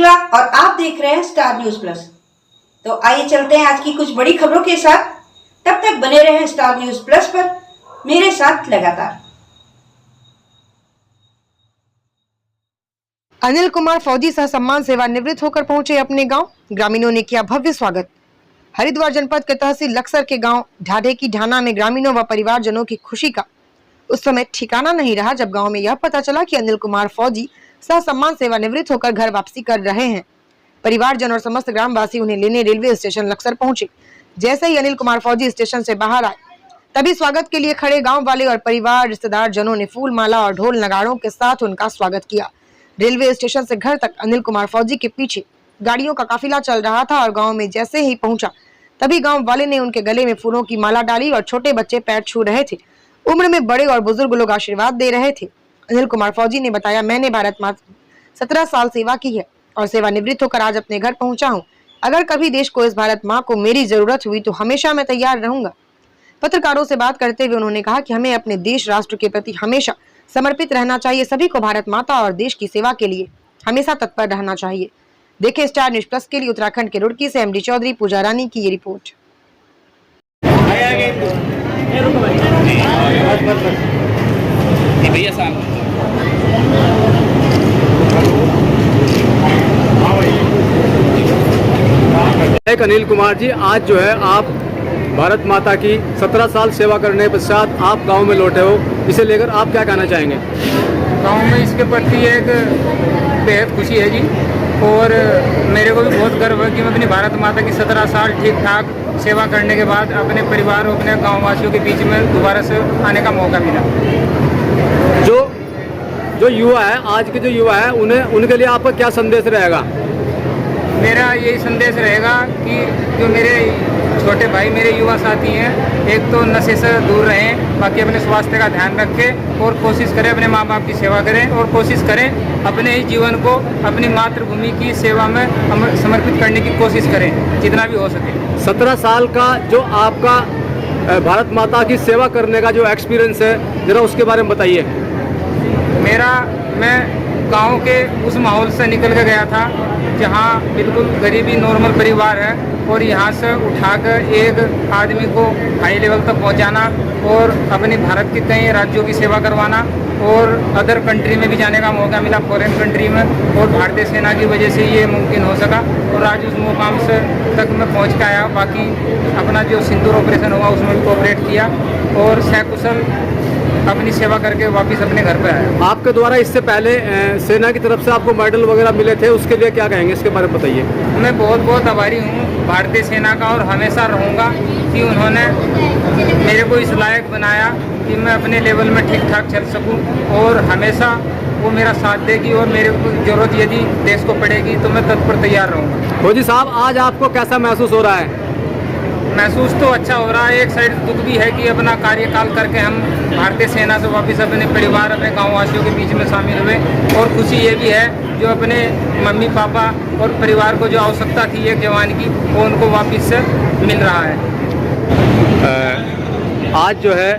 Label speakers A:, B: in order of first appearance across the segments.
A: शुक्ला और आप देख रहे हैं स्टार न्यूज प्लस। तो आइए चलते हैं आज की कुछ बड़ी खबरों के साथ। तब तक बने रहें स्टार न्यूज प्लस पर मेरे साथ लगातार।
B: अनिल कुमार फौजी सह सम्मान सेवानिवृत्त होकर पहुंचे अपने गांव। ग्रामीणों ने किया भव्य स्वागत। हरिद्वार जनपद के तहसील लक्सर के गांव ढाढे की ढाना में ग्रामीणों व परिवारजनों की खुशी का उस समय ठिकाना नहीं रहा जब गांव में यह पता चला कि अनिल कुमार फौजी सह सम्मान सेवानिवृत्त होकर घर वापसी कर रहे हैं। परिवारजन और समस्त ग्रामवासी उन्हें लेने रेलवे स्टेशन लक्सर पहुंचे। जैसे ही अनिल कुमार फौजी स्टेशन से बाहर आए तभी स्वागत के लिए खड़े गांव वाले और परिवार रिश्तेदार जनों ने फूल माला और ढोल नगाड़ों के साथ उनका स्वागत किया। रेलवे स्टेशन से घर तक अनिल कुमार फौजी के पीछे गाड़ियों का काफिला चल रहा था और गांव में जैसे ही पहुंचा तभी गांव वाले ने उनके गले में फूलों की माला डाली और छोटे बच्चे पैर छू रहे थे। उम्र में बड़े और बुजुर्ग लोग आशीर्वाद दे रहे थे। अनिल कुमार फौजी ने बताया, मैंने भारत माँ 17 साल सेवा की है और सेवानिवृत्त होकर आज अपने घर पहुंचा हूं। अगर कभी देश को इस भारत माँ को मेरी जरूरत हुई तो हमेशा मैं तैयार रहूंगा। पत्रकारों से बात करते हुए उन्होंने कहा कि हमें अपने देश राष्ट्र के प्रति हमेशा समर्पित रहना चाहिए। सभी को भारत माता और देश की सेवा के लिए हमेशा तत्पर रहना चाहिए। देखें स्टार न्यूज प्लस के लिए उत्तराखंड के रुड़की से एमडी चौधरी पूजा रानी की ये रिपोर्ट।
C: एक अनिल कुमार जी, आज जो है आप भारत माता की 17 साल सेवा करने के पश्चात आप गांव में लौटे हो, इसे लेकर आप क्या कहना चाहेंगे?
D: गांव में इसके प्रति एक बेहद खुशी है जी, और मेरे को भी बहुत गर्व है कि मैं अपनी भारत माता की 17 साल ठीक ठाक सेवा करने के बाद अपने परिवार और अपने गाँव वासियों के बीच में दोबारा से आने का मौका मिला।
C: जो युवा है, आज के जो युवा है, उनके लिए आपका क्या संदेश रहेगा?
D: मेरा यही संदेश रहेगा कि जो मेरे छोटे भाई, मेरे युवा साथी हैं, एक तो नशे से दूर रहें, बाकी अपने स्वास्थ्य का ध्यान रखें और कोशिश करें अपने माँ बाप की सेवा करें और कोशिश करें अपने ही जीवन को अपनी मातृभूमि की सेवा में समर्पित करने की कोशिश करें जितना भी हो सके।
C: 17 साल का जो आपका भारत माता की सेवा करने का जो एक्सपीरियंस है, ज़रा उसके बारे में बताइए।
D: मैं गांव के उस माहौल से निकल के गया था जहां बिल्कुल गरीबी नॉर्मल परिवार है, और यहां से उठाकर एक आदमी को हाई लेवल तक पहुंचाना और अपने भारत के कई राज्यों की सेवा करवाना और अदर कंट्री में भी जाने का मौका मिला, फॉरेन कंट्री में, और भारतीय सेना की वजह से ये मुमकिन हो सका और आज उस मुकाम से तक मैं पहुँच के आया। बाकी अपना जो सिंदूर ऑपरेशन हुआ उसमें भी कोऑपरेट किया और सकुशल अपनी सेवा करके वापस अपने घर पे आया।
C: आपके द्वारा इससे पहले सेना की तरफ से आपको मेडल वगैरह मिले थे, उसके लिए क्या कहेंगे, इसके बारे में बताइए।
D: मैं बहुत बहुत आभारी हूँ भारतीय सेना का और हमेशा रहूँगा कि उन्होंने मेरे को इस लायक बनाया कि मैं अपने लेवल में ठीक ठाक चल सकूँ और हमेशा वो मेरा साथ देगी और मेरे को जरूरत यदि देश को पड़ेगी तो मैं तत्पर तैयार रहूँगा।
C: फौजी साहब, आज आपको कैसा महसूस हो रहा है?
D: महसूस तो अच्छा हो रहा है। एक साइड दुख भी है कि अपना कार्यकाल करके हम भारतीय सेना से वापस अपने परिवार, अपने गाँव वासियों के बीच में शामिल हुए, और खुशी ये भी है जो अपने मम्मी पापा और परिवार को जो आवश्यकता थी एक जवान की, वो उनको वापस से मिल रहा है।
C: आज जो है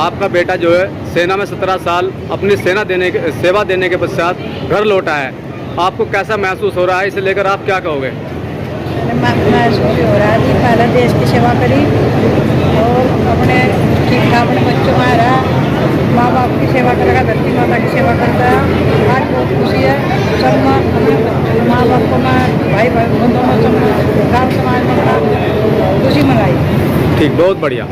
C: आपका बेटा जो है सेना में 17 साल अपनी सेवा देने के पश्चात घर लौटा है, आपको कैसा महसूस हो रहा है? इसे लेकर आप क्या कहोगे?
E: महसूस हो रहा है कि पहले देश की सेवा करी और अपने ठीक ठाक अपने बच्चों में रहा, माँ बाप की सेवा करेगा, धरती माता की सेवा करता है। आज बहुत खुशी है। सब अपने माँ बाप को, मैं भाई बंधुओं में, सब गाँव समाज में खुशी मनाई।
C: ठीक, बहुत बढ़िया।